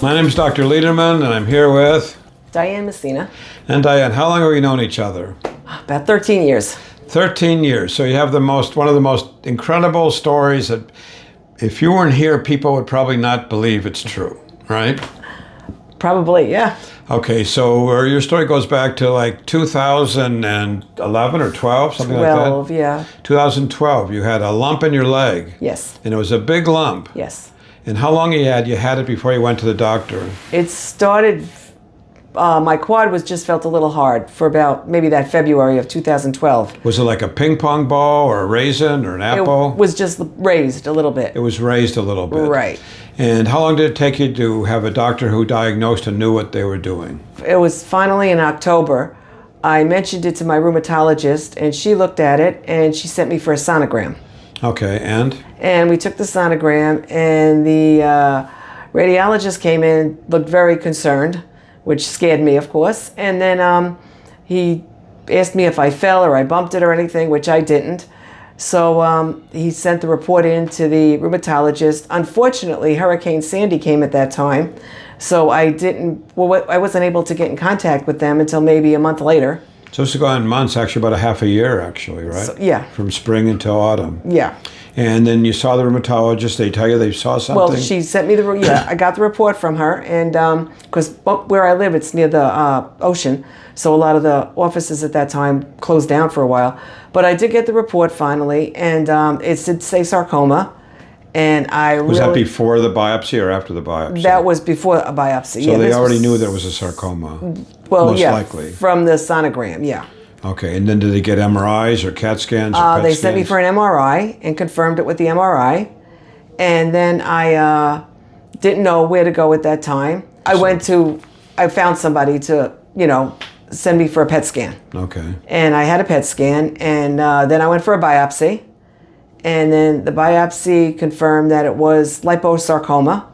My name is Dr. Lederman, and I'm here with Diane Messina. And Diane. How long have we known each other? About 13 years. 13 years. So you have one of the most incredible stories that if you weren't here, people would probably not believe it's true, right? Probably, yeah. Okay, so your story goes back to like 2011 or 12, something like that? 12, yeah. 2012. You had a lump in your leg. Yes. And it was a big lump. Yes. And how long you had it before you went to the doctor? It started, my quad just felt a little hard for about maybe that February of 2012. Was it like a ping pong ball or a raisin or an apple? It was just raised a little bit. It was raised a little bit. Right. And how long did it take you to have a doctor who diagnosed and knew what they were doing? It was finally in October. I mentioned it to my rheumatologist, and she looked at it, and she sent me for a sonogram. Okay, and? And we took the sonogram, and the radiologist came in, looked very concerned, which scared me, of course. And then he asked me if I fell or I bumped it or anything, which I didn't. So he sent the report in to the rheumatologist. Unfortunately, Hurricane Sandy came at that time, so I wasn't able to get in contact with them until maybe a month later. So this has gone months, actually about a half a year, actually, right? So, yeah. From spring until autumn. Yeah. And then you saw the rheumatologist. They tell you they saw something? Well, she sent me I got the report from her, and because where I live, it's near the ocean, so a lot of the offices at that time closed down for a while. But I did get the report finally, and it did say sarcoma. And Was that before the biopsy or after the biopsy? That was before a biopsy. So they already knew there was a sarcoma? Well, most yeah, likely. From the sonogram, yeah. Okay, and then did they get MRIs or CAT scans? They sent me for an MRI and confirmed it with the MRI. And then I didn't know where to go at that time. I found somebody to, send me for a PET scan. Okay. And I had a PET scan, and then I went for a biopsy. And then the biopsy confirmed that it was liposarcoma.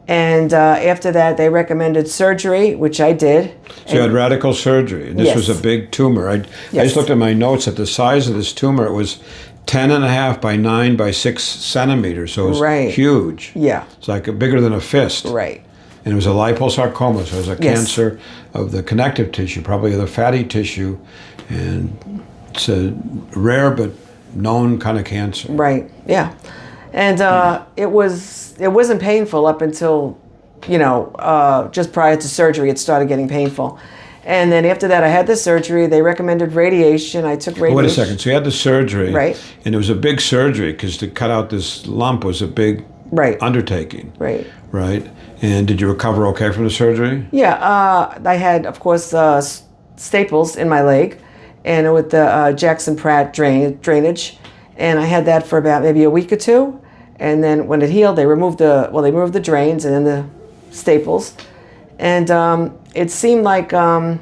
And after that, they recommended surgery, which I did. So you had radical surgery, and this Yes. was a big tumor. I just looked at my notes at the size of this tumor. It was 10.5 by 9 by 6 centimeters, so it was huge. Yeah. It's like bigger than a fist. Right. And it was a liposarcoma, so it was a Yes. cancer of the connective tissue, probably the fatty tissue. And it's a rare but known kind of cancer. Right, yeah. And it wasn't painful up until, just prior to surgery, it started getting painful. And then after that, I had the surgery. They recommended radiation. I took radiation. Wait a second. So you had the surgery. Right. And it was a big surgery because to cut out this lump was a big undertaking. Right. Right. And did you recover okay from the surgery? Yeah. I had, of course, staples in my leg, and with the Jackson Pratt drainage. And I had that for about maybe a week or two. And then when it healed, they removed the drains and then the staples. And it seemed like I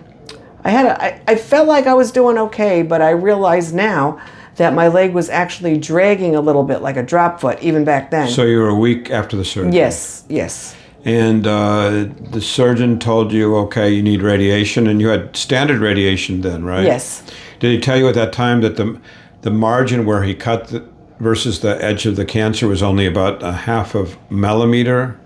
felt like I was doing okay, but I realized now that my leg was actually dragging a little bit like a drop foot, even back then. So you were a week after the surgery? Yes, yes. And the surgeon told you, okay, you need radiation, and you had standard radiation then, right? Yes. Did he tell you at that time that the margin where he cut versus the edge of the cancer was only about a half of millimeter?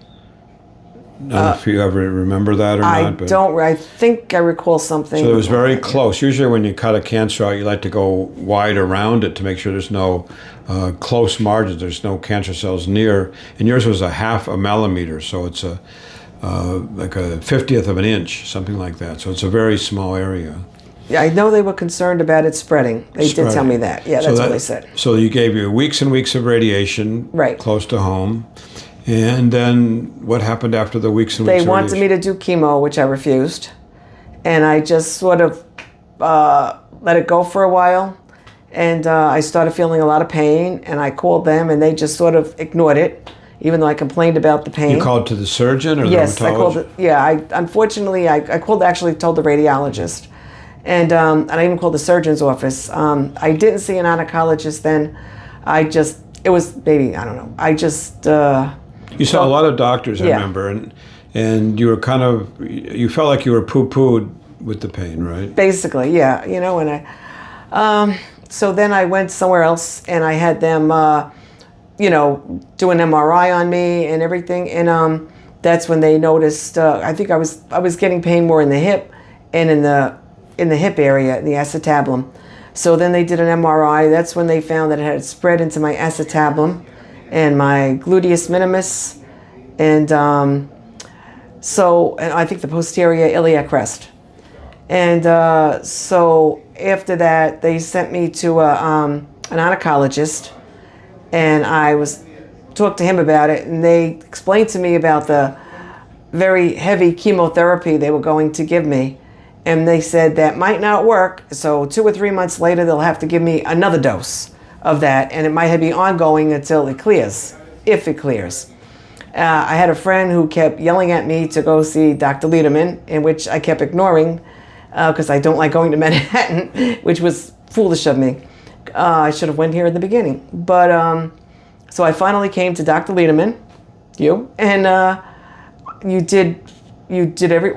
I don't know if you ever remember that or not. I think I recall something. So it was very close. Usually when you cut a cancer out, you like to go wide around it to make sure there's no close margins, there's no cancer cells near. And yours was a half a millimeter, so it's like a 50th of an inch, something like that. So it's a very small area. Yeah, I know they were concerned about it spreading. They did tell me that. Yeah, that's what they said. So you gave you weeks and weeks of radiation close to home. And then what happened after the weeks and weeks of radiation? They wanted me to do chemo, which I refused. And I just sort of let it go for a while. And I started feeling a lot of pain. And I called them, and they just sort of ignored it, even though I complained about the pain. You called to the surgeon or the rheumatologist? Yes, I called. Unfortunately, I called, actually told the radiologist. And I even called the surgeon's office. I didn't see an oncologist then. It was maybe, I don't know. You saw a lot of doctors, I remember, and you were you felt like you were poo-pooed with the pain, right? Basically, yeah. And so then I went somewhere else, and I had them, do an MRI on me and everything. And that's when they noticed. I think I was getting pain more in the hip and in the hip area, the acetabulum. So then they did an MRI. That's when they found that it had spread into my acetabulum and my gluteus minimus, and and I think the posterior iliac crest. And so after that, they sent me to an oncologist, and I talked to him about it, and they explained to me about the very heavy chemotherapy they were going to give me. And they said that might not work, so 2 or 3 months later, they'll have to give me another dose of that, and it might be ongoing until it clears, if it clears. I had a friend who kept yelling at me to go see Dr. Lederman, in which I kept ignoring because I don't like going to Manhattan, which was foolish of me. I should have went here in the beginning. But so I finally came to Dr. Lederman, and you did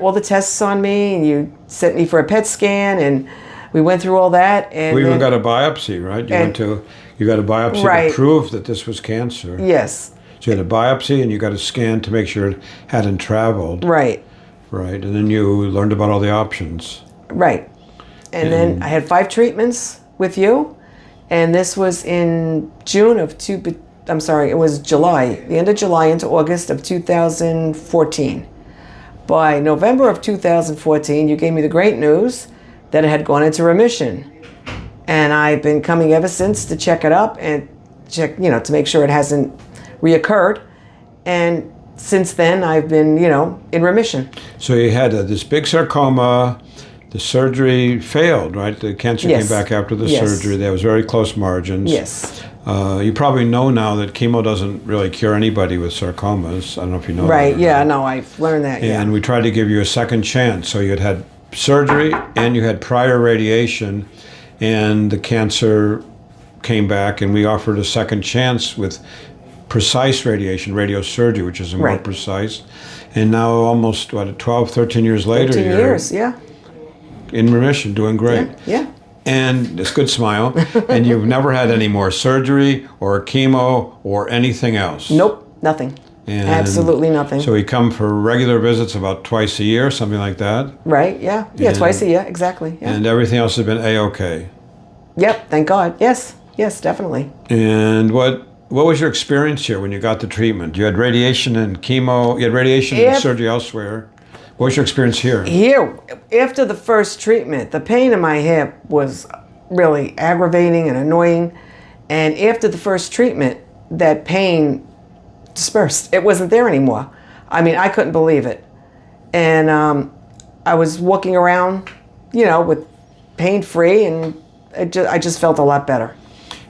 all the tests on me, and you sent me for a PET scan, and we went through all that. And we even got a biopsy, right? You got a biopsy right. to prove that this was cancer. Yes. So you had a biopsy, and you got a scan to make sure it hadn't traveled. Right. Right, and then you learned about all the options. Right. And then I had 5 treatments with you, and this was in it was July, the end of July into August of 2014. By November of 2014, you gave me the great news that it had gone into remission. And I've been coming ever since to check it up and check, to make sure it hasn't reoccurred. And since then, I've been, in remission. So you had this big sarcoma. The surgery failed, right? The cancer Yes. came back after the Yes. surgery. There was very close margins. Yes. You probably know now that chemo doesn't really cure anybody with sarcomas. I don't know if you know Right, that. yeah, no, I've learned that, yeah. And we tried to give you a second chance. So you had surgery and you had prior radiation, and the cancer came back, and we offered a second chance with precise radiation, radiosurgery, which is more Right. precise. And now almost, 12, 13 years later, 13 you're years, yeah. in remission, doing great. Yeah. And this good smile. And you've never had any more surgery or chemo or anything else. Nope, nothing. And Absolutely nothing. So we come for regular visits about twice a year, something like that. Right, yeah. Yeah, And- twice a year, exactly. Yeah. And everything else has been A-OK. Yep, thank God. Yes, definitely. And what was your experience here when you got the treatment? You had radiation and chemo, you had radiation and surgery elsewhere. What was your experience here? Here, after the first treatment, the pain in my hip was really aggravating and annoying. And after the first treatment, that pain dispersed. It wasn't there anymore. I mean, I couldn't believe it. And I was walking around, with pain-free, and I just felt a lot better.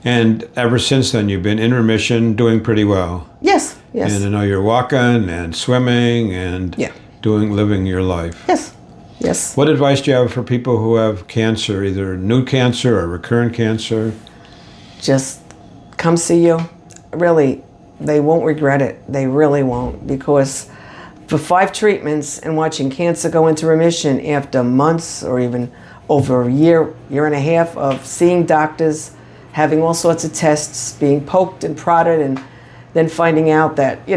And ever since then, you've been in remission, doing pretty well. Yes. And I know you're walking and swimming and living your life. Yes. What advice do you have for people who have cancer, either new cancer or recurrent cancer? Just come see you. Really, they won't regret it. They really won't, because for 5 treatments and watching cancer go into remission after months or even over a year and a half of seeing doctors, having all sorts of tests, being poked and prodded, and then finding out that, you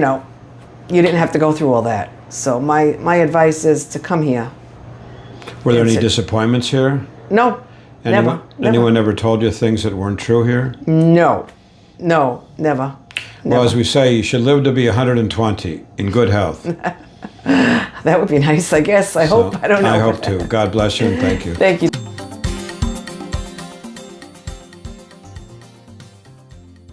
didn't have to go through all that. So my advice is to come here. Were there any disappointments here? No, never. Anyone ever told you things that weren't true here? No, never. Well, as we say, you should live to be 120 in good health. That would be nice, I guess. I hope. I don't know. I hope to. God bless you and thank you. Thank you.